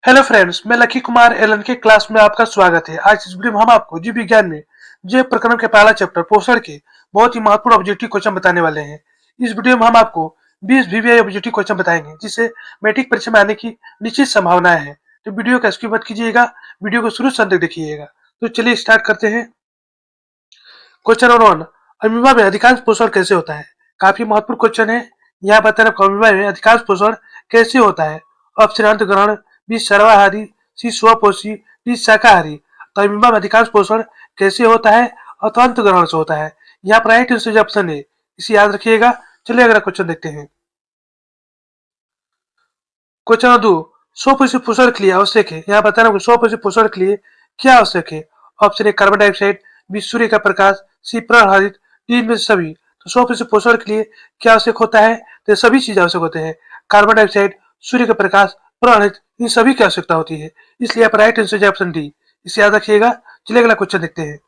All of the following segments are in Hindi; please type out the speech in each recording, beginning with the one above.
हेलो फ्रेंड्स, मैं लकी कुमार एलन के क्लास में आपका स्वागत है। आज इस वीडियो में हम आपको जीव विज्ञान में जैव प्रकरण के पहला चैप्टर पोषण के बहुत ही महत्वपूर्ण ऑब्जेक्टिव क्वेश्चन बताने वाले हैं। इस वीडियो में हम आपको 20 वीवीआई ऑब्जेक्टिव क्वेश्चन बताएंगे जिससे मैट्रिक परीक्षा में आने की निश्चित संभावनाएं हैं। तो वीडियो का स्किप मत कीजिएगा, वीडियो को शुरू से अंत तक देखिएगा। तो चलिए स्टार्ट करते हैं। क्वेश्चन नंबर 1, अमीबा में अधिकांश पोषण कैसे होता है? काफी महत्वपूर्ण क्वेश्चन है। यहाँ बताना अमीबा में अधिकांश पोषण कैसे होता है। ऑप्शन अंतग्रहण, बी सर्वाहारी, सी स्वपोषी, डी शाकाहारी। तो अमीबा में अधिकांश पोषण कैसे होता है और तो अंतग्रहण से होता है। यहाँ पर राइट आंसर ऑप्शन है, इसे याद रखिएगा। चलिए अगला क्वेश्चन देखते हैं। क्वेश्चन नंबर 2, स्वपोषी पोषण के लिए आवश्यक है। यहाँ बताना स्वपोषी पोषण के लिए क्या आवश्यक है। Option A carbon dioxide, B सूर्य का प्रकाश, सी प्रहरित, डी में सभी। तो स्वपोषी पोषण के लिए क्या आवश्यक होता है? तो सभी चीज आवश्यक होते हैं। कार्बन डाइऑक्साइड, सूर्य का प्रकाश, प्रहरित, इन सभी की आवश्यकता होती है। इसलिए आप राइट आंसर ऑप्शन डी, इसे याद रखिएगा। चलिए अगला क्वेश्चन देखते हैं।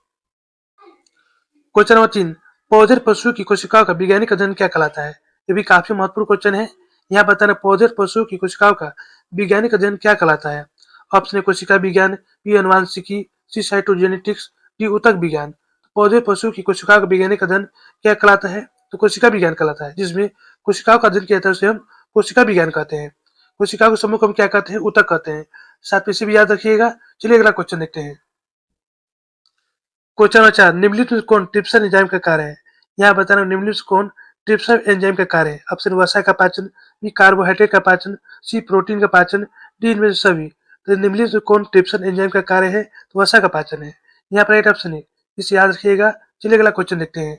क्वेश्चन नंबर 3, पौधे पशु की कोशिकाओं का वैज्ञानिक अध्ययन क्या कहलाता है? ये भी काफी महत्वपूर्ण क्वेश्चन है। यहाँ बताना पौधे पशु की कोशिकाओं का वैज्ञानिक अध्ययन क्या कहलाता है। ऑप्शन ए कोशिका विज्ञान, बी अनुवांशिकी, सी साइटोजेनेटिक्स, डी ऊतक विज्ञान। पौधे पशु की कोशिकाओं का वैज्ञानिक अध्ययन क्या कहलाता है? तो कोशिका विज्ञान कहलाता है। जिसमें कोशिकाओं का अध्ययन किया जाता है उसे हम कोशिका विज्ञान कहते हैं। कोशिकाओं के समूह को हम क्या कहते हैं? ऊतक कहते हैं। साथ में इसे भी याद रखिएगा। चलिए अगला क्वेश्चन देखते हैं। क्वेश्चन नंबर 4, निम्नलिखित में कौन ट्रिप्सिन एंजाइम का कार्य है? यहाँ बताना निम्नलिखित कौन ट्रिप्सिन एंजाइम का कार्य है। ऑप्शन वसा का पाचन, बी कार्बोहाइड्रेट का पाचन, सी प्रोटीन का पाचन, डी इनमें से सभी। तो निम्नलिखित में कौन ट्रिप्सिन एंजाइम का कार्य है? तो वसा का पाचन है। यहाँ पर राइट ऑप्शन है, इसे याद रखिएगा। चलिए अगला क्वेश्चन देखते हैं।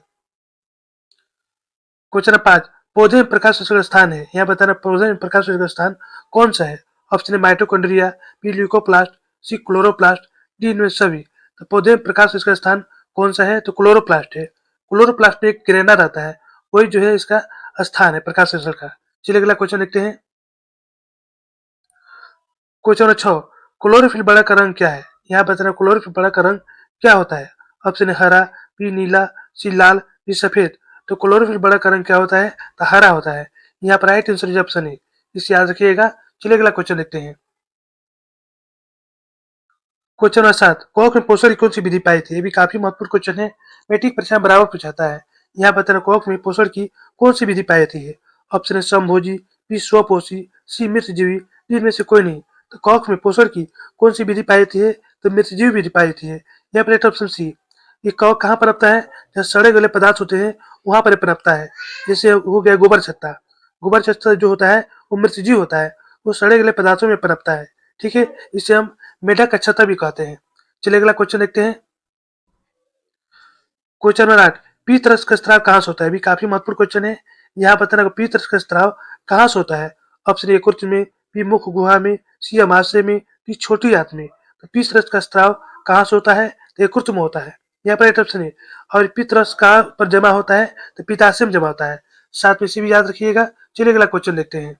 क्वेश्चन नंबर 5, पौधे में प्रकाश संश्लेषण का स्थान है। यहाँ बताना पौधे में प्रकाश संश्लेषण का स्थान कौन सा है। ऑप्शन है माइटोकॉन्ड्रिया, बी ल्यूकोप्लास्ट, सी क्लोरोप्लास्ट, डी इनमें से सभी। तो पौधे में प्रकाश संश्लेषण का स्थान कौन सा है? तो क्लोरोप्लास्ट है। क्लोरोप्लास्ट में एक ग्रेना रहता है, वही जो है इसका स्थान है प्रकाश संश्लेषण का। चलिए अगला क्वेश्चन देखते हैं। क्वेश्चन नंबर 6, क्लोरोफिल बड़ा का रंग क्या है? यहाँ बताना क्लोरोफिल बड़ा का रंग क्या होता है। ऑप्शन है हरा, बी नीला, सी लाल, डी सफेद। तो क्लोरोफिल बड़ा का रंग क्या होता है? तो हरा होता है। यहाँ पर राइट आंसर ऑप्शन है, इसे याद रखिएगा। चलिए अगला क्वेश्चन देखते हैं। क्वेश्चन नंबर 7, कोक में पोषण की कौन सी विधि पाई थी? ये भी काफी महत्वपूर्ण क्वेश्चन है, मैट्रिक परीक्षा में बराबर पूछाता है। यहाँ बताना कोक में पोषण की कौन सी विधि पाई जाती है। ऑप्शन है समभोजी, बी स्वपोषी, सी मित्रजीवी, डी इनमें से कोई नहीं। तो कोक में पोषण की कौन सी विधि पाई जाती है? तो मित्रजीवी विधि पाई जाती है। यहाँ पर ऑप्शन सी। ये कवक कहाँ पनपता है? जहाँ सड़े गले पदार्थ होते हैं वहां पर पनपता है। जैसे हो गया गोबर छत्ता। गोबर छत्ता जो होता है वो मित्रजीव होता है, वो सड़े गले पदार्थों में पनपता है। ठीक है, इसे हम मेढक का छत्ता भी कहते हैं। चलिए अगला क्वेश्चन देखते हैं। क्वेश्चन नंबर 8, पीतरस का स्त्राव कहाँ से होता है? भी काफी महत्वपूर्ण क्वेश्चन है। यहाँ बताना पीतरस का स्त्राव कहाँ से होता है। ऑप्शन ए यकृत में, बी मुख गुहा में, सी अमाशय में, डी छोटी आंत में। तो पीतरस का स्त्राव कहाँ से होता है? तो यकृत में होता है। यहाँ पर ऑप्शन है। और पीतरस कहाँ पर जमा होता है? तो पित्ताशय में जमा होता है। साथ में इसे भी याद रखिएगा। चलिए अगला क्वेश्चन देखते हैं।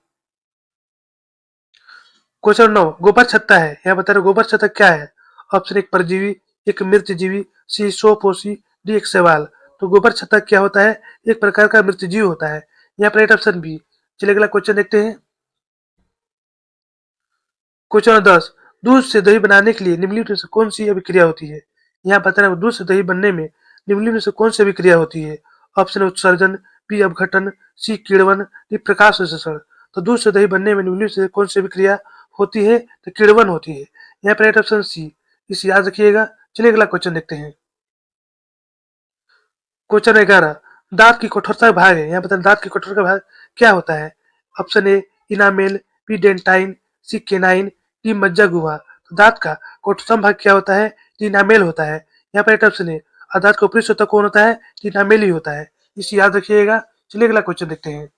क्वेश्चन 9, गोबर छत्ता है। यहाँ बता रहे गोबर छत्ता क्या है। ऑप्शन एक परजीवी, एक मृतजीवी, सी स्वपोषी, डी एक शैवाल। तो गोबर छत्ता क्या होता है? एक प्रकार का मृतजीव होता है। यहाँ पर राइट ऑप्शन बी। चलिए अगला क्वेश्चन देखते हैं। क्वेश्चन 10, दूध से दही बनाने के लिए निम्नलिखित में से कौन सी अभिक्रिया होती है। यहाँ बताना दूध से दही बनने में निम्नलिखित में से कौन सी अभिक्रिया होती है। ऑप्शन उत्सर्जन, बी अपघटन, सी किण्वन, डी प्रकाश संश्लेषण। तो दूध से दही बनने में निम्नलिखित से कौन सी अभिक्रिया होती है? तो किण्वन होती है। यहाँ पर राइट ऑप्शन सी, इसे याद रखिएगा। चलिए अगला क्वेश्चन देखते हैं। क्वेश्चन 11, दांत की कठोरता का भाग है। यहाँ बताना दांत की कठोरता का भाग क्या होता है। Option A enamel, B dentine, C canine, D मज्जा गुहा। तो दांत का कठोरतम भाग क्या होता है? डी इनामेल होता है। यहाँ पर राइट ऑप्शन है। और दांत का ऊपरी सतह कौन होता है? डी इनामेल ही होता है। इसे याद रखिएगा। चलिए अगला क्वेश्चन देखते हैं।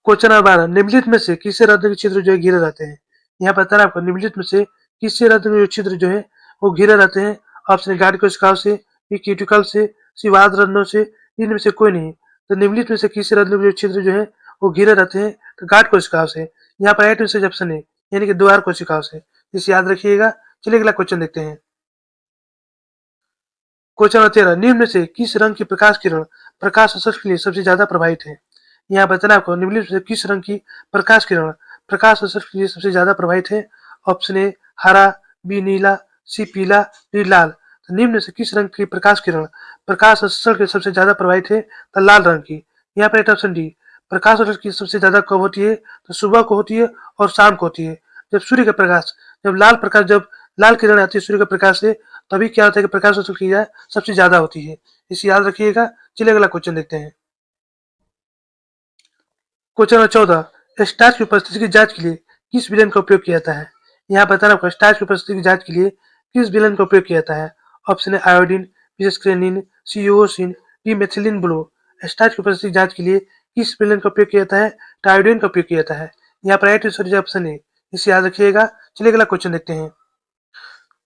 क्वेश्चन नंबर 12, निम्नलिखित में से किससे रंध्र के छिद्र जो है घिरे रहते हैं। यहाँ बताना आपको निम्नलिखित में से किससे रंध्र के छिद्र जो है वो घिरे रहते हैं। ऑप्शन गाढ़ कोशिकाओं से, बी क्यूटिकल से, सी वाद रंध्रों से, इनमें से कोई नहीं। तो निम्नलिखित में से किससे रंध्र के छिद्र जो है वो घिरे रहते हैं? तो गाढ़ कोशिकाओं से। यहाँ पर राइट आंसर ऑप्शन है, यानी कि द्वार कोशिकाओं से। इसे याद रखिएगा। चलिए अगला क्वेश्चन देखते हैं। क्वेश्चन नंबर 13, निम्न में से किस रंग की प्रकाश किरण प्रकाश संश्लेषण के लिए सबसे ज्यादा प्रभावित है। यहाँ बताना आपको निम्नलिखित में से किस रंग की प्रकाश किरण प्रकाश संश्लेषण क्रिया सबसे ज्यादा प्रभावित है? ऑप्शन ए हरा, बी नीला, सी पीला, डी लाल। तो निम्न में से किस रंग की प्रकाश किरण प्रकाश संश्लेषण के सबसे ज्यादा प्रभावित है? तो लाल रंग की। यहाँ पर ऑप्शन डी, प्रकाश संश्लेषण की सबसे ज्यादा कब होती है? तो सुबह को होती है और शाम को होती है। जब सूर्य का प्रकाश, जब लाल किरण आती है सूर्य के प्रकाश से, तभी क्या होता है कि प्रकाश संश्लेषण क्रिया सबसे ज्यादा होती है। इसे याद रखिएगा। चलिए अगला क्वेश्चन देखते हैं। क्वेश्चन नंबर 14, स्टार्च की उपस्थिति की जांच के लिए किस विलयन का उपयोग किया जाता है? यहाँ बताना आपको स्टार्च की उपस्थिति की जांच के लिए किस विलयन का उपयोग किया जाता है? ऑप्शन है आयोडीन, बी स्क्रेनिन, सी यूओसिन, डी मेथिलीन ब्लू। स्टार्च की उपस्थिति की जांच के लिए किस विलयन का उपयोग किया जाता है? तो आयोडीन का उपयोग किया जाता है। यहाँ पर राइट आंसर ऑप्शन है, इसे याद रखिएगा। चलिए अगला क्वेश्चन देखते हैं।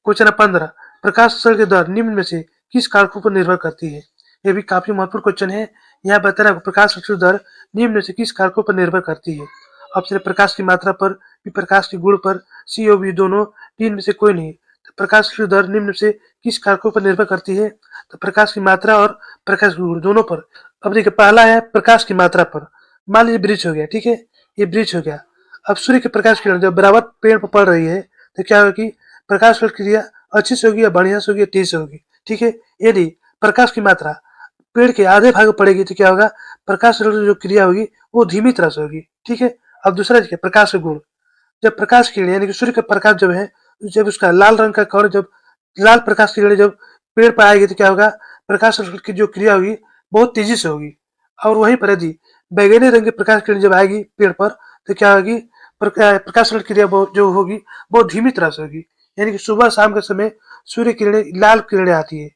क्वेश्चन नंबर 15, प्रकाश संश्लेषण के दर निम्न में से किस कारकों पर निर्भर करती है? यह भी काफी महत्वपूर्ण क्वेश्चन है। यहाँ बताना प्रकाश संश्लेषण दर निम्न में से किस कारकों पर निर्भर करती है? ऑप्शन प्रकाश की मात्रा पर, बी प्रकाश के गुण पर, सी और बी दोनों, डी इनमें से कोई नहीं। तो प्रकाश संश्लेषण दर निम्न में से किस कारकों पर निर्भर करती है? तो प्रकाश की मात्रा और प्रकाश के गुण दोनों पर। अब देखिए पहला है प्रकाश की मात्रा पर। मान लीजिए ब्रिज हो गया, ठीक है, ये ब्रिज हो गया। अब सूर्य के प्रकाश किरण जब बराबर पेड़ पर पड़ रही है तो क्या होगा कि प्रकाश क्रिया अच्छी से होगी या बढ़िया से होगी या तेज से होगी, ठीक है। यदि प्रकाश की मात्रा पेड़ के आधे भाग में पड़ेगी तो क्या होगा? प्रकाश जो क्रिया होगी वो धीमी तरह से होगी, ठीक है। अब दूसरा देखिए प्रकाश के गुण। जब प्रकाश किरण यानी कि सूर्य का प्रकाश जब है, जब उसका लाल रंग का कण, जब लाल प्रकाश किरण जब पेड़ पर आएगी तो क्या होगा? प्रकाश की जो क्रिया होगी बहुत तेजी से होगी। और वहीं पर यदि बैगनी रंग की प्रकाश किरण जब आएगी पेड़ पर तो क्या होगी? प्रकाश क्रिया जो होगी बहुत धीमी तरह से होगी। यानी कि सुबह शाम के समय सूर्य किरणें, लाल किरणें आती है,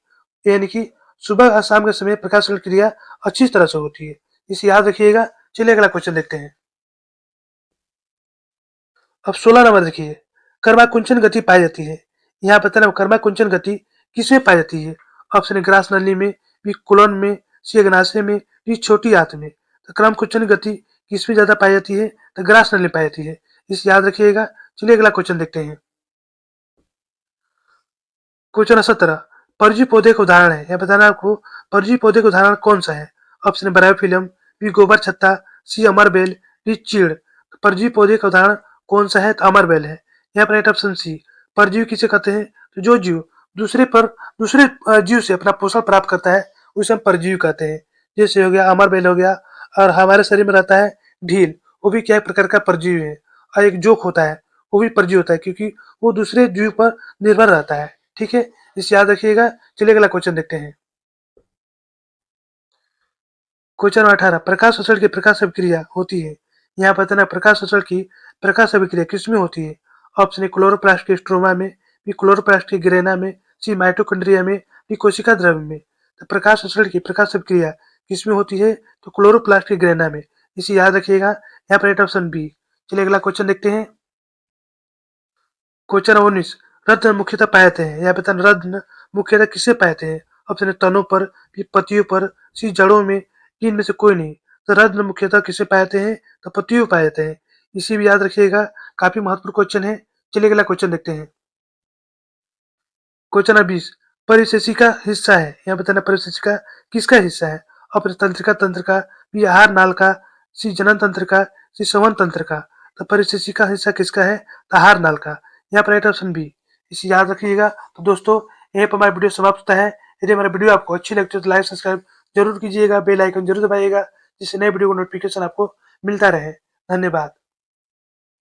यानी कि सुबह और शाम के समय प्रकाश क्रिया अच्छी तरह से होती है। इसे याद रखिएगा। चलिए अगला क्वेश्चन देखते हैं। अब 16 नंबर देखिए, कर्माकुंचन गति पाई जाती है। यहाँ बताना कर्माकुंचन गति किसमें पाई जाती है? ऑप्शन है ग्रास नली में, बी कोलन में, सी अग्नाशय में, डी छोटी आंत में। तो कर्माकुंचन गति किसमें ज्यादा पाई जाती है? तो ग्रास नली पाई जाती है। इसे याद रखिएगा। चलिए अगला क्वेश्चन देखते हैं। क्वेश्चन 17, परजीवी पौधे का उदाहरण है। यह बताना आपको परजीवी पौधे का उदाहरण कौन सा है? ऑप्शन है ब्रायोफिलम, बी गोबर छत्ता, सी अमरबेल, डी चीड़। तो परजीवी पौधे का उदाहरण कौन सा है? तो अमरबेल है। यहाँ पर राइट ऑप्शन सी। परजीवी किसे कहते हैं? तो जो जीव दूसरे जीव से अपना पोषण प्राप्त करता है उसे हम परजीवी कहते हैं। जैसे हो गया अमरबेल हो गया, और हमारे शरीर में रहता है ढील, वो भी क्या एक प्रकार का परजीवी है। और एक जोक होता है, वो भी परजीवी होता है क्योंकि वो दूसरे जीव पर निर्भर रहता है, ठीक है। इसे याद रखिएगा। चलिए अगला क्वेश्चन देखते हैं। क्वेश्चन 18, प्रकाश संश्लेषण की प्रकाश अभिक्रिया होती है। यहाँ बताना प्रकाश संश्लेषण की प्रकाश अभिक्रिया किसमें होती है? ऑप्शन ए क्लोरोप्लास्ट के स्ट्रोमा में, बी क्लोरोप्लास्ट के ग्रेना में, सी माइटोकॉन्ड्रिया में, डी कोशिका द्रव्य में। तो प्रकाश संश्लेषण की प्रकाश अभिक्रिया किसमें होती है? तो क्लोरोप्लास्ट के ग्रेना में। इसे याद रखिएगा। यहाँ पर राइट ऑप्शन बी। चलिए अगला क्वेश्चन देखते हैं। क्वेश्चन 19, रत्न मुख्यतः पाए जाते हैं। यहाँ बताना रत्न मुख्यतः किससे पाए जाते हैं? ऑप्शन है तनों पर, बी पत्तियों पर, सी जड़ों में, डी इनमें से कोई नहीं। तो रत्न मुख्यतः किससे पाए जाते हैं? तो पत्तियों पाए जाते हैं। इसी भी याद रखिएगा। काफी महत्वपूर्ण क्वेश्चन है। चलिए अगला क्वेश्चन देखते हैं। क्वेश्चन नंबर 20, परिशेषिका हिस्सा है। यहाँ बताना परिशेषिका किसका हिस्सा है? ऑप्शन तंत्रिका तंत्र का, बी आहार नाल का, सी जनन तंत्र का, सी संवहन तंत्र का। तो परिशेषिका हिस्सा किसका है? तो आहार नाल का। यहाँ पर राइट ऑप्शन बी। इसे याद रखिएगा। तो दोस्तों यहीं पर हमारा वीडियो समाप्त होता है। यदि हमारा वीडियो आपको अच्छी लगती है तो लाइक सब्सक्राइब जरूर कीजिएगा, बेल आइकन जरूर दबाइएगा, जिससे नए वीडियो का नोटिफिकेशन आपको मिलता रहे। धन्यवाद।